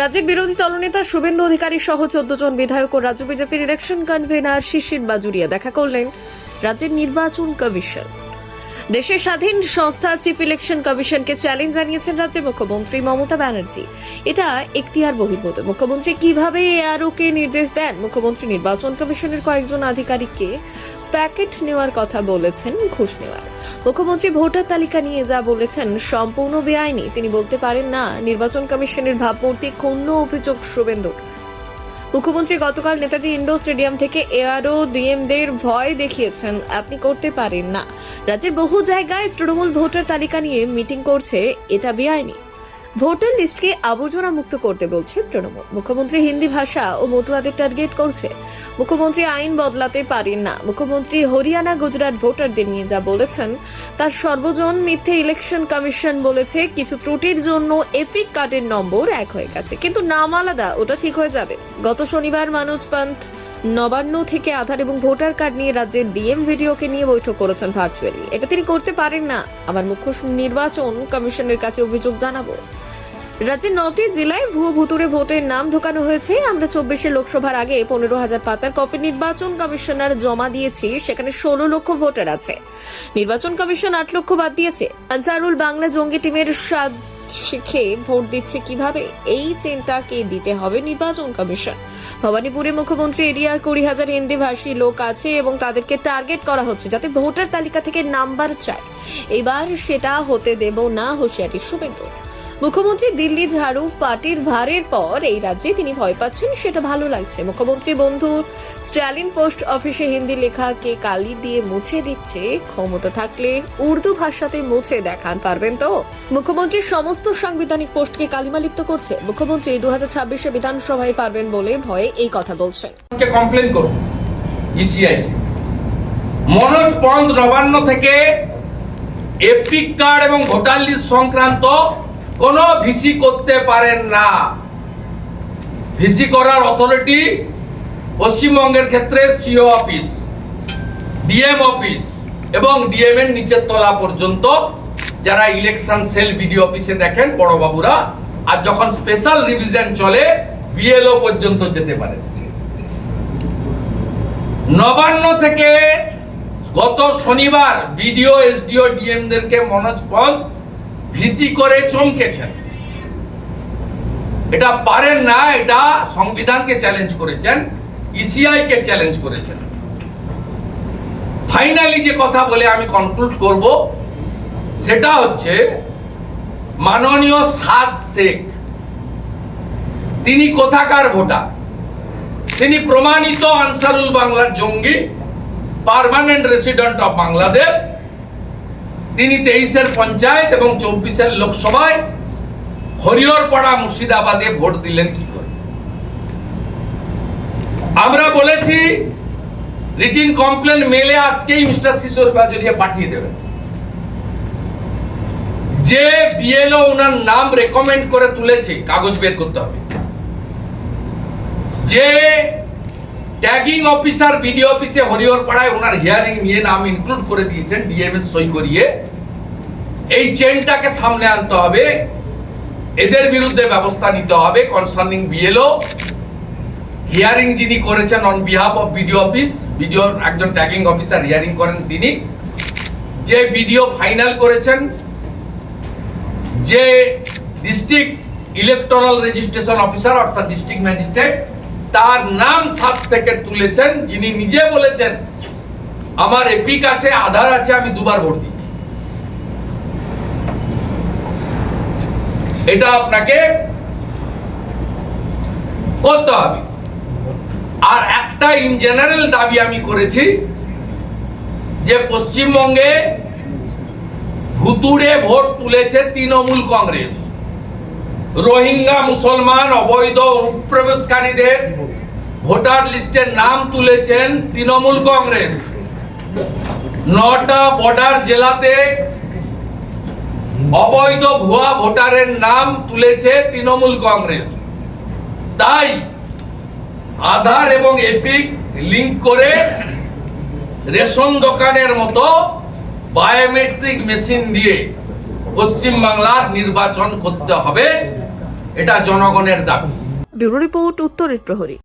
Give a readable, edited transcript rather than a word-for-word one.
রাজ্যের বিরোধী দলনেতা শুভেন্দু অধিকারী সহ 14 জন বিধায়ক ও রাজ্য বিজেপির ইলেকশন কনভেনার শিশির বাজুরিয়া দেখা করলেন রাজ্যের নির্বাচন কমিশন। দেশের স্বাধীন সংস্থা চিফ ইলেকশন কমিশনকে চ্যালেঞ্জ জানিয়েছেন রাজ্যের মুখ্যমন্ত্রী মমতা ব্যানার্জি। এটা এখতিয়ার বহির্ভূত। মুখ্যমন্ত্রী কিভাবে এআরওকে নির্দেশ দেন? মুখ্যমন্ত্রী নির্বাচন কমিশনের কয়েকজন আধিকারিককে প্যাকেট নেওয়ার কথা বলেছেন, ঘুষ নেওয়ার। মুখ্যমন্ত্রী ভোটার তালিকা নিয়ে যা বলেছেন সম্পূর্ণ বেআইনি। তিনি বলতে পারেন না নির্বাচন কমিশনের ভাবমূর্তি ক্ষুণ্ণ, অভিযোগ শুভেন্দুর। মুখ্যমন্ত্রী গতকাল নেতাজি ইন্ডোর স্টেডিয়াম থেকে এআরও ডিএমদের ভয় দেখিয়েছেন, আপনি করতে পারেন না। রাজ্যের বহু জায়গায় তৃণমূল ভোটার তালিকা নিয়ে মিটিং করছে, এটা বেআইনি। ভোটার লিস্টকে আবর্জনা মুক্ত করতে বলছে তৃণমূল। মুখ্যমন্ত্রী হিন্দি ভাষা ও মতুয়াদের টার্গেট করছে। মুখ্যমন্ত্রী আইন বদলাতে পারেন না। মুখ্যমন্ত্রী হরিয়ানা গুজরাট ভোটারদের নিয়ে যা বলেছেন তার সর্বজন মিথ্যে। ইলেকশন কমিশন বলেছে কিছু ত্রুটির জন্য এপিক কার্ডের নম্বর এক হয়ে গেছে, কিন্তু নাম আলাদা, ওটা ঠিক হয়ে যাবে। গত শনিবার মনোজ পান্থ নবান্ন থেকে আধার এবং ভোটার কার্ড নিয়ে রাজ্যের ডিএম ভিডিওকে নিয়ে বৈঠক করেছেন ভার্চুয়ালি। এটা তিনি করতে পারেন না। আমার মুখ্য নির্বাচন কমিশনের কাছে অভিযোগ জানাবো। রাজ্যের 9টি জেলায় ভুয়ো ভুতুরে ভোটের নাম ঢোকানো হয়েছে। আমরা 24 লোকসভার আগে 15,000 পাতার কপি নির্বাচন কমিশনার জমা দিয়েছি, সেখানে 16 লক্ষ ভোটার আছে। নির্বাচন কমিশন 8 লক্ষ বাদ দিয়েছে। আনসারুল বাংলা জঙ্গি টিমের শিখে ভোট দিচ্ছে কিভাবে, এই চেনটাকে দিতে হবে নির্বাচন কমিশন। ভবানীপুরে মুখ্যমন্ত্রী এরিয়ার 20,000 হিন্দি ভাষী লোক আছে এবং তাদেরকে টার্গেট করা হচ্ছে যাতে ভোটার তালিকা থেকে নাম্বার চায়। এবার সেটা হতে দেব না, হুঁশিয়ারি শুভেন্দু। মুখ্যমন্ত্রী দিল্লি ঝাড়ু পার্টির ভারের পর এই রাজ্যে তিনি ভয় পাচ্ছেন, সেটা ভালো লাগছে। মুখ্যমন্ত্রী বন্ধু স্ট্যালিন পোস্ট অফিসে হিন্দি লেখাকে কালি দিয়ে মুছে দিচ্ছে। ক্ষমতা থাকলে উর্দু ভাষাতে মুছে দেখান পারবেন তো? মুখ্যমন্ত্রীর সমস্ত সাংবিধানিক পোস্টকে কালিমালিপ্ত করছে। মুখ্যমন্ত্রী 2026 বিধানসভায় পারবেন বলে ভয়ে এই কথা বলছেন। কমপ্লেন করব ইসিআই মনোজ পন্থ নবান্ন থেকে এপিক কার্ড এবং ভোটার লিস্ট সংক্রান্ত কোনো ভিসি করতে পারেন না। ভিসি করার অথরিটি পশ্চিমবঙ্গের ক্ষেত্রে সিও অফিস, ডিএম অফিস এবং ডিএম এর নিচের তলা পর্যন্ত যারা ইলেকশন সেল বিডিও অফিসে দেখেন বড় বাবুরা, আর যখন স্পেশাল রিভিশন চলে বিএলও পর্যন্ত যেতে পারে। নবান্ন থেকে গত শনিবার বিডিও, এসডিও, ডিএমদেরকে মনোজ পন্থ ভিসি করে চমকেছেন। এটা পারেন না, এটা সংবিধানকে চ্যালেঞ্জ করেছেন, ইসিআই কে চ্যালেঞ্জ করেছেন। ফাইনালি যে কথা বলে আমি কনক্লুড করব সেটা হচ্ছে মাননীয় সাদ শেখ, তিনি কোথাকার ভোটার? তিনি প্রমাণিত আনসারুল বাংলার জঙ্গি, পার্মানেন্ট রেসিডেন্ট অফ বাংলাদেশ। তিনি 23 পঞ্চায়েত এবং 24 লোকসভায় হরিহরপাড়া মুর্শিদাবাদে ভোট দিলেন কি করে? আমরা বলেছি রিটিন কমপ্লেন মেলে আজকেই মিস্টার শিশির বাজুরিয়া পাঠিয়ে দেবেন। যে বিএলও ওনার নাম রেকমেন্ড করে তুলেছে কাগজ বের করতে হবে। যে ট্যাগিং অফিসার বিডিও অফিসে হরিহরপাড়ায় ওনার হিয়ারিং নিয়ে নাম ইনক্লুড করে দিয়েছেন ডিএমএস সই করিয়ে, এই চেনটাকে সামনে আনতে হবে। এদের বিরুদ্ধে ব্যবস্থা নিতে হবে। কনসার্নিং বিএলও হিয়ারিং যিনি করেছেন on behalf of BDO office, বিডিওর একজন ট্যাগিং অফিসার হিয়ারিং করেন তিনি, যে বিডিও ফাইনাল করেছেন, যে ডিস্ট্রিক্ট ইলেকটোরাল রেজিস্ট্রেশন অফিসার অর্থাৎ ডিস্ট্রিক্ট ম্যাজিস্ট্রেট, তার নাম সাব সেকেন্ড তুলেছেন, যিনি নিজে বলেছেন আমার এপিক আছে, আধার আছে, আমি দুবার ভোট দিয়েছি। এটা আপনাকে করতে হবে। আর একটা ইন জেনারেল দাবি আমি করেছি যে পশ্চিমবঙ্গে ভুতুড়ে ভোট তুলেছে তৃণমূল কংগ্রেস। রোহিঙ্গা মুসলমান অবৈধ অনুপ্রবেশকারীদের ভোটার লিস্টের নাম তুলেছেন তৃণমূল কংগ্রেস। 9টা বর্ডার জেলাতে অবৈধ ভুয়া ভোটারের নাম তুলেছে তৃণমূল কংগ্রেস। তাই আধার এবং এপিক লিংক করে রেশন দোকানের মতো বায়োমেট্রিক মেশিন দিয়ে পশ্চিমবাংলার নির্বাচন করতে হবে। এটা জনগণের দাবি। ব্যুরো রিপোর্ট, উত্তরের প্রহরী।